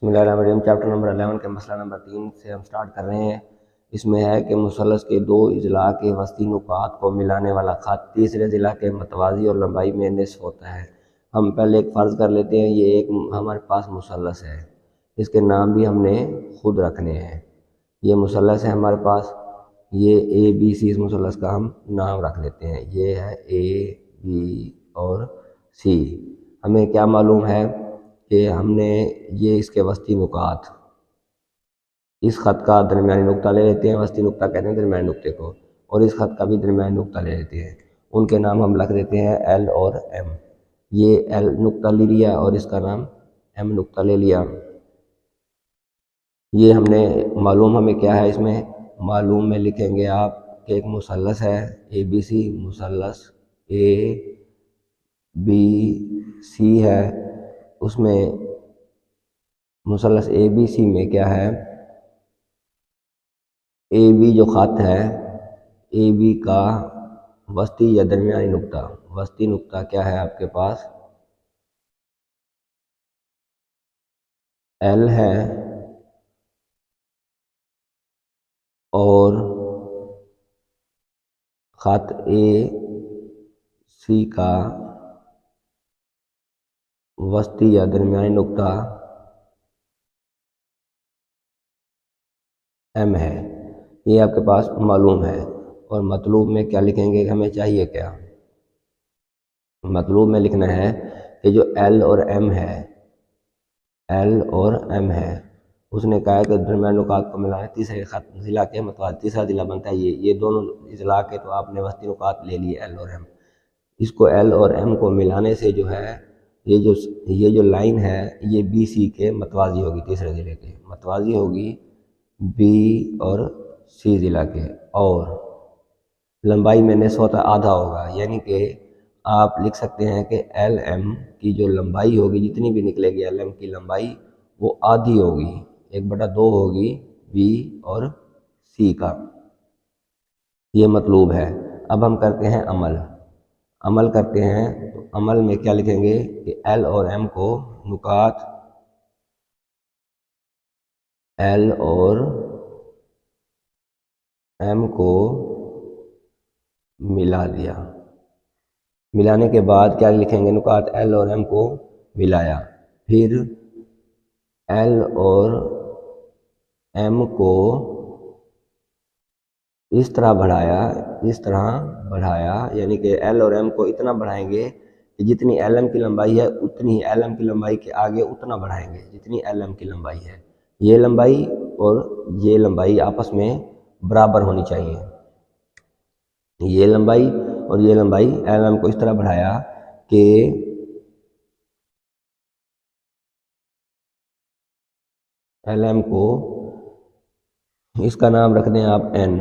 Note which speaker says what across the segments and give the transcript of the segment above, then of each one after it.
Speaker 1: बिस्मिल्लाहिर्रहमानिर्रहीम। Chapter number 11 के मसला नंबर 3 से हम स्टार्ट कर रहे हैं। इसमें है कि मुसल्लस के दो अजला के वस्ती नुकात को मिलाने वाला खत तीसरे अजला के मतवाज़ी और लंबाई में निस्फ होता है। हम पहले एक फ़र्ज़ कर लेते हैं, ये एक हमारे पास मुसल्लस है, इसके नाम भी हमने खुद रखने हैं। ये मुसल्लस है हमारे पास, ये ए बी सी, इस मुसल्लस का हम नाम रख लेते हैं। ये है ए बी और सी। हमें क्या मालूम है कि हमने ये इसके वस्ती नुकात, इस ख़त का दरमियानी नुक्ता ले लेते हैं, वस्ती नुक्ता कहते हैं दरमियानी नुक्ते को, और इस ख़त का भी दरमियानी नुक्ता ले लेते हैं। उनके नाम हम रख देते हैं एल और एम। ये एल नुक्ता ले लिया और इसका नाम एम नुक्ता ले लिया। ये हमने मालूम, हमें क्या है इसमें मालूम में लिखेंगे आप कि एक मुसल्लस है A B C, मुसल्लस A B C है, उसमें मुसल्लस ए बी सी में क्या है, ए बी जो ख़त है, ए बी का वस्ती या दरमियानी नुक्ता, वस्ती नुक्ता क्या है आपके पास एल है, और ख़त ए सी का वस्ती या दरमियानी नुक्ता एम है। ये आपके पास मालूम है। और मतलूब में क्या लिखेंगे, हमें चाहिए क्या, मतलूब में लिखना है कि जो एल और एम है, एल और एम है, उसने कहा है कि दरमियान नुकात को मिलाना है तीसरे ज़िला के मतलब तीसरा ज़िला बनता है। ये दोनों ज़िला के तो आपने वस्ती नुकात ले लिए एल और एम। इसको एल और एम को मिलाने से जो है ये जो लाइन है ये बी सी के मतवाज़ी होगी, तीसरे ज़िले के मतवाज़ी होगी बी और सी ज़िला के, और लंबाई में निस्फ होता आधा होगा। यानी कि आप लिख सकते हैं कि एल एम की जो लंबाई होगी, जितनी भी निकलेगी एल एम की लंबाई, वो आधी होगी, 1/2 होगी बी और सी का। ये मतलूब है। अब हम करते हैं अमल करते हैं। तो अमल में क्या लिखेंगे कि एल और एम को नुकात एल और एम को मिला दिया। मिलाने के बाद क्या लिखेंगे, नुकात एल और एम को मिलाया, फिर एल और एम को इस तरह बढ़ाया, यानी कि एल और एम को इतना बढ़ाएंगे कि जितनी एल एम की लंबाई है उतनी एल एम की लंबाई के आगे उतना बढ़ाएंगे जितनी एल एम की लंबाई है। ये लंबाई और ये लंबाई आपस में बराबर होनी चाहिए। ये लंबाई और ये लंबाई एल एम को इस तरह बढ़ाया कि एल एम को, इसका नाम रख दें आप एन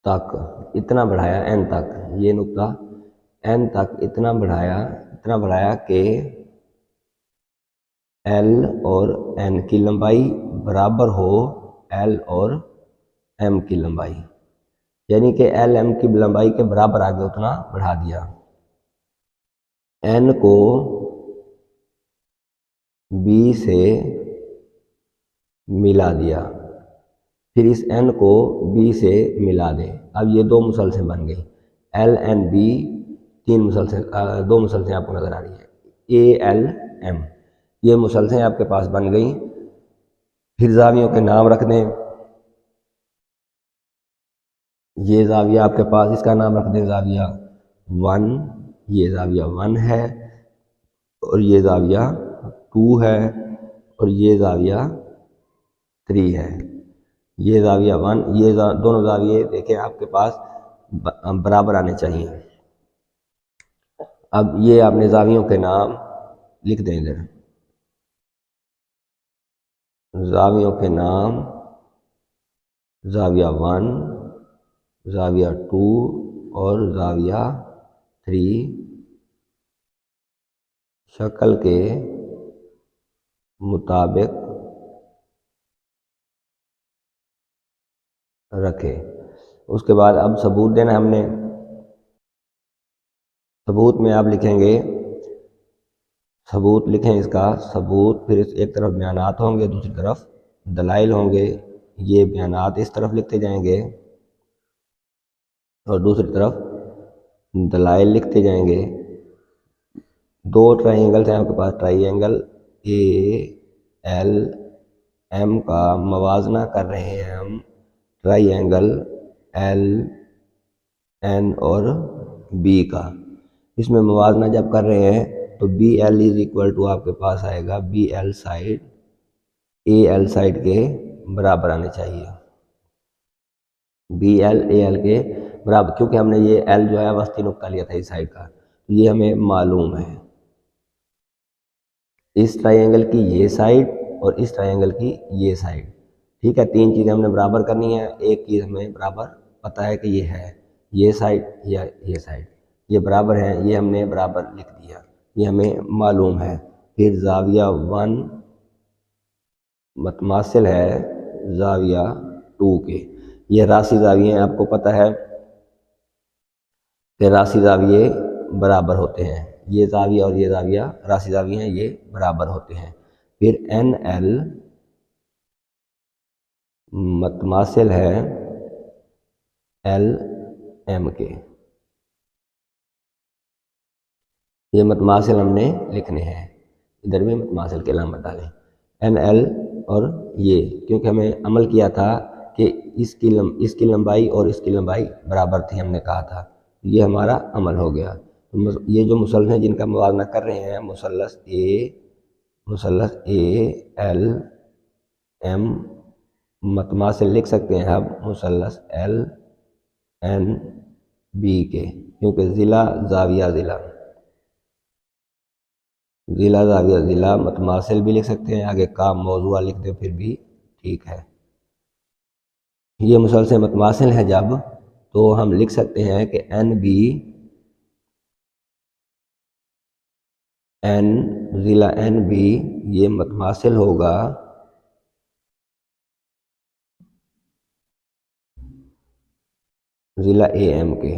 Speaker 1: तक इतना बढ़ाया, एन तक, ये नुक्ता एन तक इतना बढ़ाया कि एल और एन की लंबाई बराबर हो एल और एम की लंबाई, यानी कि एल एम की लंबाई के बराबर आगे उतना बढ़ा दिया। एन को बी से मिला दिया, फिर इस एन को बी से मिला दें। अब ये दो मुसलसें बन गई, एल एन बी, दो मुसलसें आपको नज़र आ रही है ए एल एम। ये मुसलसें आपके पास बन गई। फिर ज़ावियों के नाम रख दें। ये ज़ाविया आपके पास, इसका नाम रख दें ज़ाविया 1, ये ज़ाविया 1 है, और ये ज़ाविया 2 है, और ये ज़ाविया 3 है। ये ज़ाविया 1, ये दोनों ज़ाविये देखें आपके पास बराबर आने चाहिए। अब ये आपने ज़ावियों के नाम लिख दें इधर, ज़ावियों के नाम ज़ाविया 1, ज़ाविया 2 और ज़ाविया 3 शक्ल के मुताबिक रखें। उसके बाद अब सबूत देना हमने। सबूत में आप लिखेंगे सबूत लिखें इसका सबूत, फिर एक तरफ बयानात होंगे, दूसरी तरफ दलाइल होंगे। ये बयानात इस तरफ लिखते जाएंगे और दूसरी तरफ दलाइल लिखते जाएंगे। दो ट्राइंगल्स हैं आपके पास, ट्राइंगल ए एल एम का मवाजना कर रहे हैं हम ट्राइंगल एल एन और बी का। इसमें मवाजना जब कर रहे हैं तो B L is equal to आपके पास आएगा B L side A L side के बराबर आने चाहिए। बी एल ए एल के बराबर, क्योंकि हमने ये एल जो है वस्ती नुक्ता लिया था इस साइड का, तो ये हमें मालूम है। इस ट्राइंगल की ये साइड और इस ट्राइंगल की ये साइड, ठीक है। तीन चीज़ें हमने बराबर करनी है। एक चीज़ हमें बराबर पता है कि ये है, ये साइड या ये साइड, ये बराबर है, ये हमने बराबर लिख दिया, ये हमें मालूम है। फिर जाविया 1 मतमासिल है जाविया 2 के। ये राशि जाविये हैं, आपको पता है कि राशि जाविये बराबर होते हैं। ये जाविया और ये जाविया राशि जाविये हैं, ये बराबर होते हैं। फिर एन एल मतमासिल है एल एम के। ये मतमासिल हमने लिखने हैं, इधर भी मतमासिल के अलामत डालें एन एल और ये, क्योंकि हमें अमल किया था कि इसकी लंबाई और इसकी लंबाई बराबर थी, हमने कहा था। ये हमारा अमल हो गया। तो ये जो मुसल्लस हैं जिनका मुवाजना कर रहे हैं, मुसल्लस ए एल एम मतमासिल लिख सकते हैं अब मुसल्लस एल एन बी के, क्योंकि ज़िला जाविया ज़िला जाविया ज़िला मतमासिल भी लिख सकते हैं, आगे का मौजूआ लिख दें फिर भी ठीक है। ये मुसलसल मतमासिल है जब, तो हम लिख सकते हैं कि एन बी एन ज़िला एन बी ये मतमासिल होगा ज़िला ए एम के।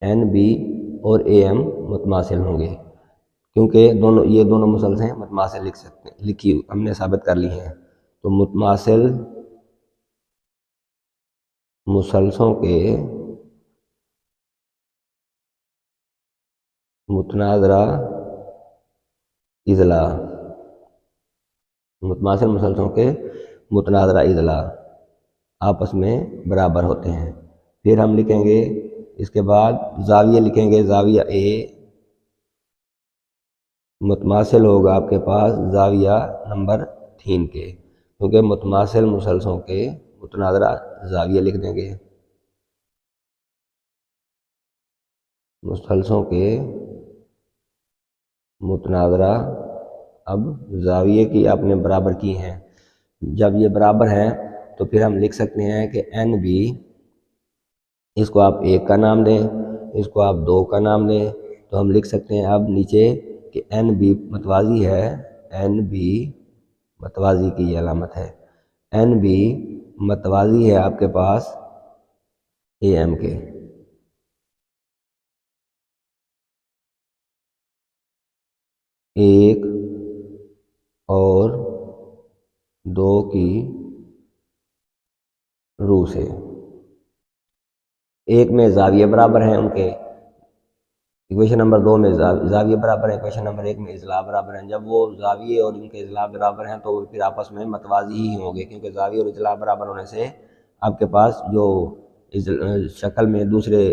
Speaker 1: एन बी और ए एम मतमासिल होंगे, क्योंकि ये दोनों मुसलसल हैं, मतमासिल लिख सकते हैं, लिखी हमने साबित कर ली हैं। तो मुतमासिल मुसलसलों के मुतनाज़रा इज़ला, मुतमासिल मुसलसलों के मुतनाज़रा इज़ला आपस में बराबर होते हैं। फिर हम लिखेंगे इसके बाद जाविया लिखेंगे, जाविया ए मुतमासिल होगा आपके पास जाविया नंबर 3 के, क्योंकि मुतमासिल मुसलसलों के मुतनाज़रा जाविया लिख देंगे। मुसलसलों के मुतनाज़रा, अब जाविये की आपने बराबर की हैं, जब ये बराबर हैं तो फिर हम लिख सकते हैं कि एन बी, इसको आप 1 का नाम दें, इसको आप 2 का नाम दें, तो हम लिख सकते हैं अब नीचे कि एन बी मतवाजी है, एन बी मतवाजी की ये अलामत है, एन बी मतवाजी है आपके पास ए एम के। एक और 2 की रूह से, एक में जाविये बराबर हैं उनके, इक्वेशन नंबर 2 में जाविये बराबर है, इक्वेशन नंबर 1 में इज़ला बराबर हैं। जब वो जाविये और इनके इज़ला बराबर हैं तो फिर आपस में मतवाजी ही होंगे, क्योंकि जाविये और इज़ला बराबर होने से आपके पास जो शक्ल में दूसरे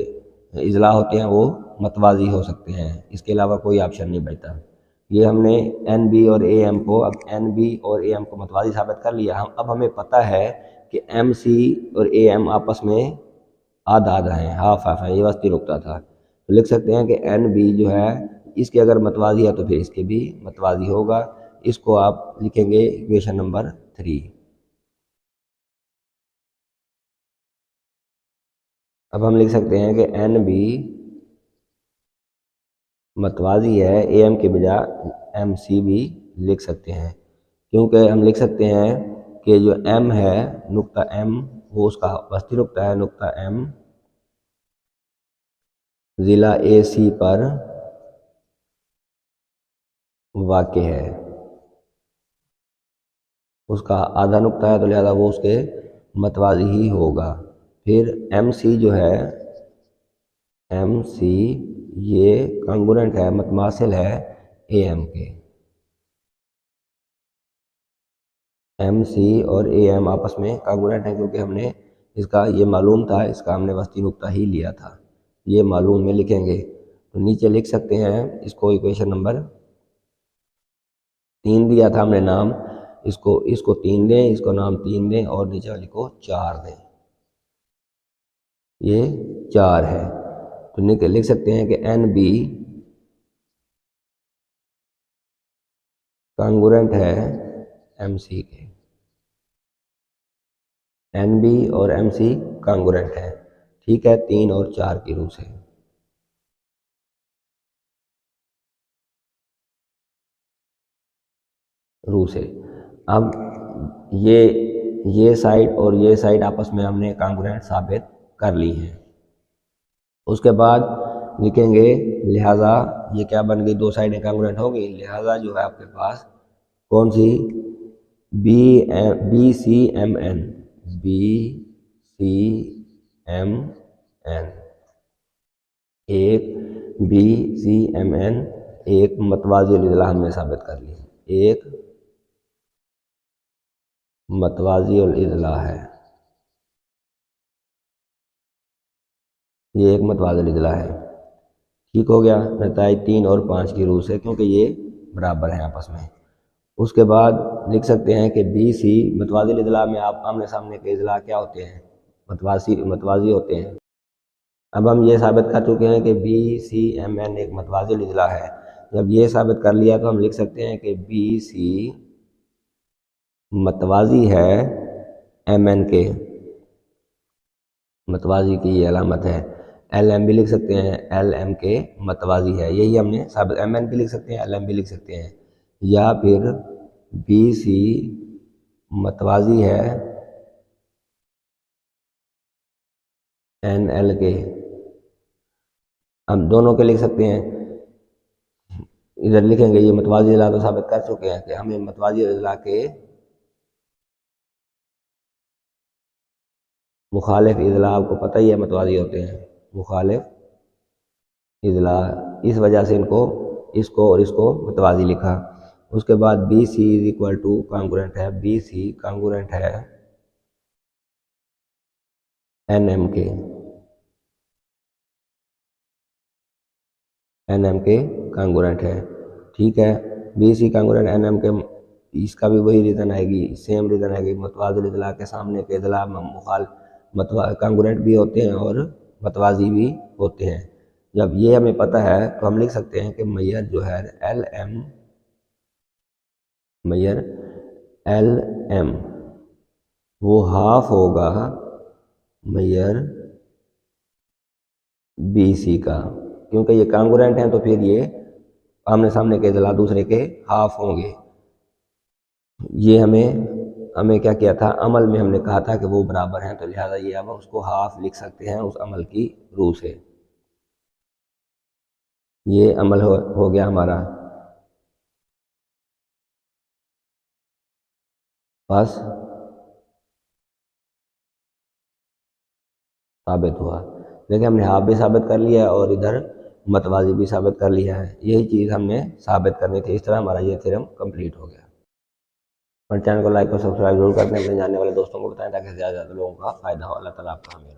Speaker 1: इज़ला होते हैं वो मतवाजी हो सकते हैं, इसके अलावा कोई ऑप्शन नहीं बचता। ये हमने एन बी और ए एम को, अब एन बी और ए एम को मतवाजी साबित कर लिया। अब हमें पता है कि एम सी और ए एम आपस में आधा आधा है, हाफ हाफ है, ये वस्ती नुक्ता था। तो लिख सकते हैं कि एन बी जो है इसके अगर मतवाजी है तो फिर इसके भी मतवाजी होगा। इसको आप लिखेंगे इक्वेशन नंबर 3। अब हम लिख सकते हैं कि एन बी मतवाजी है ए एम के बजाय एम सी भी लिख सकते हैं, क्योंकि हम लिख सकते हैं कि जो एम है नुक्ता एम वो उसका वस्ती नुक्ता है, नुक्ता एम ज़िला ए सी पर वाक्य है, उसका आधा नुक्ता है तो लिहाजा वो उसके मतवाजी ही होगा। फिर एम सी जो है, एम सी ये कंगुरेंट है, मतमासिल है ए एम के। एम सी और ए एम आपस में कंगुरेंट है, क्योंकि हमने इसका ये मालूम था, इसका हमने वस्ती नुक्ता ही लिया था। ये मालूम में लिखेंगे तो नीचे लिख सकते हैं इसको, इक्वेशन नंबर 3 दिया था हमने नाम, इसको 3 दें, इसको नाम 3 दें और नीचे वाली को 4 दें। ये 4 है तो लिख सकते हैं कि एन बी कंगुरेंट है एम सी के। एन बी और एम सी कंगुरेंट है, ठीक है, 3 और 4 की रूह से। अब ये साइड और ये साइड आपस में हमने कंगुरेंट साबित कर ली है। उसके बाद लिखेंगे लिहाजा ये क्या बन गई, 2 साइडें कंगुरेंट हो गई, लिहाजा जो है आपके पास कौन सी, B C M N, B C M N, एक बी सी एम एन एक मतवाजी इज़्ला हमने साबित कर ली, एक मतवाजी इज़्ला है, ये एक मतवाज़िल इज़्ला है। ठीक हो गया, नताइज 3 और 5 की रूह से, क्योंकि ये बराबर हैं आपस में। उसके बाद लिख सकते हैं कि बी सी मतवाज़िल इज़्ला में आप आमने सामने के इज़्ला क्या होते हैं, मतवाज़ी होते हैं। अब हम ये साबित कर चुके हैं कि बी सी एम एन एक मतवाज़िल इज़्ला है। जब ये साबित कर लिया तो हम लिख सकते हैं कि बी सी मतवाज़ी है एम एन के, मतवाजी की ये अलामत है। एल एम भी लिख सकते हैं, एल एम के मतवाजी है, यही हमने साबित, एम एन भी लिख सकते हैं, एल एम भी लिख सकते हैं, या फिर बी सी मतवाजी है एन एल के, हम दोनों के लिख सकते हैं। इधर लिखेंगे ये मतवाजी इज़्ला तो साबित कर चुके हैं कि हमें मतवाजी इज़्ला के मुखालिफ इज़्ला, आपको पता ही है मतवाजी होते हैं मुखालिफ इज़्ला, इस वजह से इसको और इसको मतवाजी लिखा। उसके बाद B C is equal to congruent है, बी सी कांगुरेंट है एन एम के, एन एम के कांगुरेंट है, ठीक है। B C congruent N M के, इसका भी वही रीज़न आएगी, सेम रीज़न आएगी, मतवाज़िल इज़्ला के सामने के इज़्ला कांगुरेंट भी होते हैं और मतवाजी भी होते हैं। जब ये हमें पता है तो हम लिख सकते हैं कि मैयर जो है L M, Maihar L M वो हाफ होगा मैयर बी सी का, क्योंकि ये कांगुरेंट हैं तो फिर ये आमने सामने के इज़्ला दूसरे के हाफ होंगे। ये हमें हमें क्या किया था, अमल में हमने कहा था कि वो बराबर हैं, तो लिहाजा ये हम उसको हाफ लिख सकते हैं उस अमल की रूह से। ये अमल हो गया हमारा बस साबित हुआ। देखिए हमने हाफ भी साबित कर लिया है और इधर मतवाजी भी साबित कर लिया है, यही चीज़ हमने साबित करनी थी। इस तरह हमारा ये थ्योरम कंप्लीट हो गया। और चैनल को लाइक और सब्सक्राइब जरूर करते हैं, अपने जानने वाले दोस्तों को बताएं ताकि ज़्यादा से ज़्यादा लोगों का फ़ायदा हो। अल्लाह ताला आपका हमें